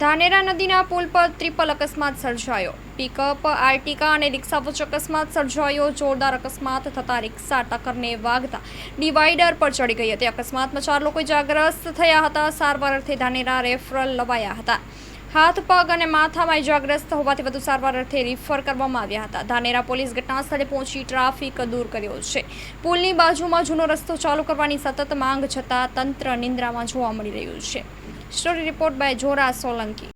ધાનેરા નદીના પુલ પર ટ્રિપલ અકસ્માત સર્જાયો। પિકઅપ આર્ટિકા અને રિક્ષા વચ્ચે અકસ્માત સર્જાયો। જોરદાર અકસ્માત થતાં રિક્ષા ટક્કરને વાગતા ડિવાઈડર પર ચડી ગઈ હતી। અકસ્માતમાં 4 લોકો ઇજાગ્રસ્ત થયા હતા। સારવાર અર્થે ધાનેરા રેફરલ લવાયા હતા। હાથ પગ અને માથામાં ઇજાગ્રસ્ત હોવાથી વધુ સારવાર અર્થે રિફર કરવામાં આવ્યા હતા। ધાનેરા પોલીસ ઘટના સ્થળે પહોંચી ટ્રાફિક દૂર કર્યો છે। પુલની બાજુમાં જૂનો રસ્તો ચાલુ કરવાની સતત માંગ છતાં તંત્ર નિંદ્રામાં જોવા મળી રહ્યું છે। Story report by Jora Solanki.